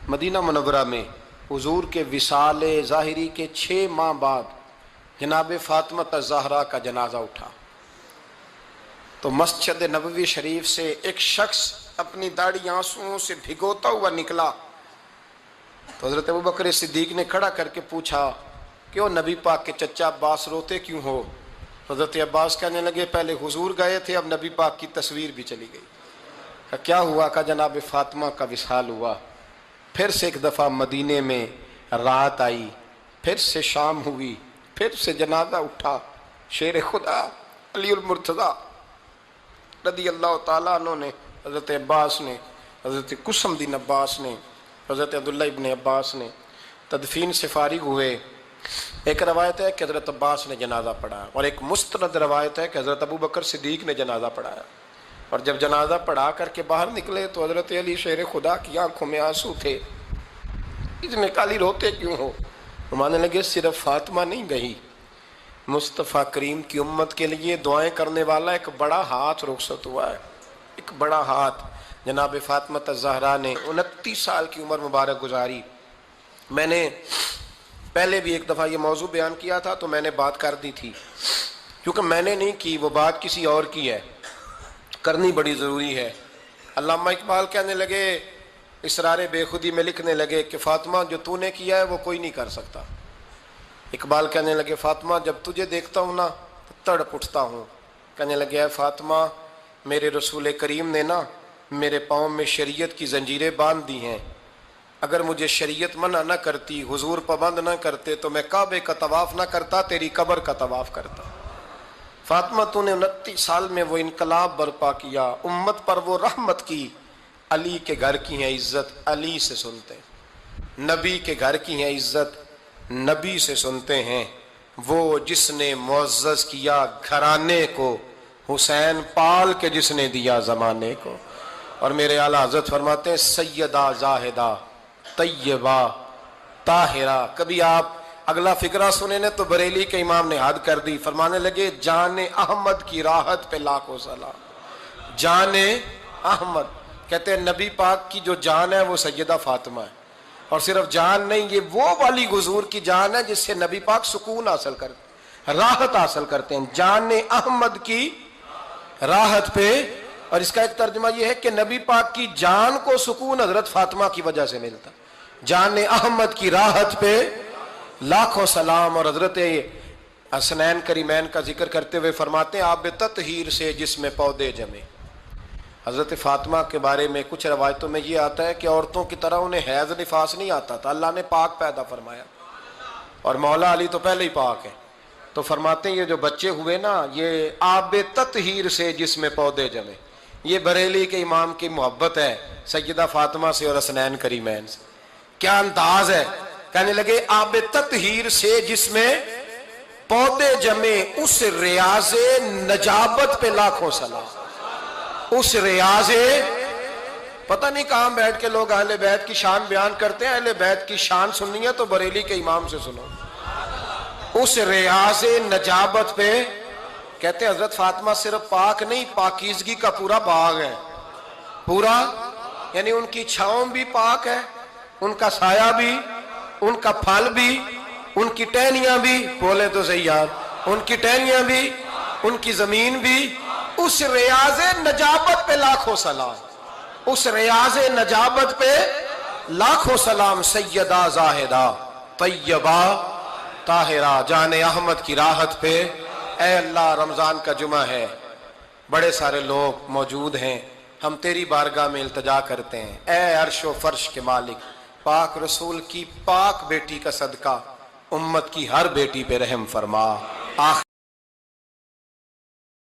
مدینہ منورہ میں حضور کے وصال ظاہری کے 6 ماہ بعد جناب فاطمہ الزہرا کا جنازہ اٹھا تو مسجد نبوی شریف سے ایک شخص اپنی داڑھی آنسوؤں سے بھگوتا ہوا نکلا تو حضرت ابوبکر صدیق نے کھڑا کر کے پوچھا کیوں نبی پاک کے چچا عباس روتے کیوں ہو؟ حضرت عباس کہنے لگے پہلے حضور گئے تھے، اب نبی پاک کی تصویر بھی چلی گئی۔ کیا ہوا؟ کہ جناب فاطمہ کا وصال ہوا، پھر سے ایک دفعہ مدینے میں رات آئی، پھر سے شام ہوئی، پھر سے جنازہ اٹھا۔ شیر خدا علی المرتضیٰ رضی اللہ تعالیٰ عنہ نے، حضرت عباس نے، حضرت قسم دین عباس نے، حضرت عبداللہ ابن عباس نے تدفین سے فارغ ہوئے۔ ایک روایت ہے کہ حضرت عباس نے جنازہ پڑھا اور ایک مستند روایت ہے کہ حضرت ابوبکر صدیق نے جنازہ پڑھایا، اور جب جنازہ پڑھا کر کے باہر نکلے تو حضرت علی شیر خدا کی آنکھوں میں آنسو تھے۔ اتنے کالی روتے کیوں ہو؟ مانے لگے صرف فاطمہ نہیں گئی، مصطفیٰ کریم کی امت کے لیے دعائیں کرنے والا ایک بڑا ہاتھ رخصت ہوا ہے، ایک بڑا ہاتھ۔ جناب فاطمہ الزہرا نے 29 سال کی عمر مبارک گزاری۔ میں نے پہلے بھی ایک دفعہ یہ موضوع بیان کیا تھا تو میں نے بات کر دی تھی، کیونکہ میں نے نہیں کی، وہ بات کسی اور کی ہے، کرنی بڑی ضروری ہے۔ علامہ اقبال کہنے لگے، اسرار بے خودی میں لکھنے لگے کہ فاطمہ جو تو نے کیا ہے وہ کوئی نہیں کر سکتا۔ اقبال کہنے لگے فاطمہ جب تجھے دیکھتا ہوں نا تو تڑپ اٹھتا ہوں۔ کہنے لگے اے فاطمہ میرے رسول کریم نے نا میرے پاؤں میں شریعت کی زنجیریں باندھ دی ہیں، اگر مجھے شریعت منع نہ کرتی، حضور پابند نہ کرتے تو میں کعبے کا طواف نہ کرتا، تیری قبر کا طواف کرتا۔ فاطمہ تو نے 29 سال میں وہ انقلاب برپا کیا، امت پر وہ رحمت کی۔ علی کے گھر کی ہے عزت، علی سے سنتے ہیں، نبی کے گھر کی ہے عزت، نبی سے سنتے ہیں۔ وہ جس نے معزز کیا گھرانے کو، حسین پال کے جس نے دیا زمانے کو۔ اور میرے اعلیٰ حضرت فرماتے ہیں سیدہ زاہدہ طیبہ طاہرہ۔ کبھی آپ اگلا فقرہ سنے نے تو بریلی کے امام نے حد کر دی، فرمانے لگے جان احمد کی راحت پہ لاکھوں سلام۔ جان احمد کہتے ہیں نبی پاک کی جو جان ہے وہ سیدہ فاطمہ ہے، اور صرف جان نہیں، یہ وہ والی حضور کی جان ہے جس سے نبی پاک سکون حاصل کرتے، راحت حاصل کرتے ہیں۔ جان احمد کی راحت پہ، اور اس کا ایک ترجمہ یہ ہے کہ نبی پاک کی جان کو سکون حضرت فاطمہ کی وجہ سے ملتا۔ جان احمد کی راحت پہ لاکھوں سلام۔ اور حضرت حسنین کریمین کا ذکر کرتے ہوئے فرماتے ہیں آب تطہیر سے جس میں پودے جمے۔ حضرت فاطمہ کے بارے میں کچھ روایتوں میں یہ آتا ہے کہ عورتوں کی طرح انہیں حیض نفاس نہیں آتا تھا، اللہ نے پاک پیدا فرمایا، اور مولا علی تو پہلے ہی پاک ہے، تو فرماتے ہیں یہ جو بچے ہوئے نا یہ آب تطہیر سے جس میں پودے جمے۔ یہ بریلی کے امام کی محبت ہے سیدہ فاطمہ سے اور حسنین کریمین سے۔ کیا انداز ہے، کہنے لگے آب تطہیر سے جس میں پودے جمے، اس ریاض نجابت پہ لاکھوں سلام۔ اس ریاض، پتہ نہیں کہاں بیٹھ کے لوگ اہل بیت کی شان بیان کرتے ہیں، اہل بیت کی شان سننی ہے تو بریلی کے امام سے سنو۔ اس ریاض نجابت پہ کہتے ہیں حضرت فاطمہ صرف پاک نہیں، پاکیزگی کا پورا باغ ہے، پورا، یعنی ان کی چھاؤں بھی پاک ہے، ان کا سایہ بھی، ان کا پھل بھی، ان کی ٹہنیاں بھی، بولے تو صحیح یار، ان کی ٹہنیاں بھی، ان کی زمین بھی۔ اس ریاض نجابت پہ لاکھوں سلام، اس ریاض نجابت پہ لاکھوں سلام۔ سیدہ زاہدہ طیبہ طاہرہ، جان احمد کی راحت پہ۔ اے اللہ رمضان کا جمعہ ہے، بڑے سارے لوگ موجود ہیں، ہم تیری بارگاہ میں التجا کرتے ہیں، اے عرش و فرش کے مالک، پاک رسول کی پاک بیٹی کا صدقہ امت کی ہر بیٹی پہ رحم فرما۔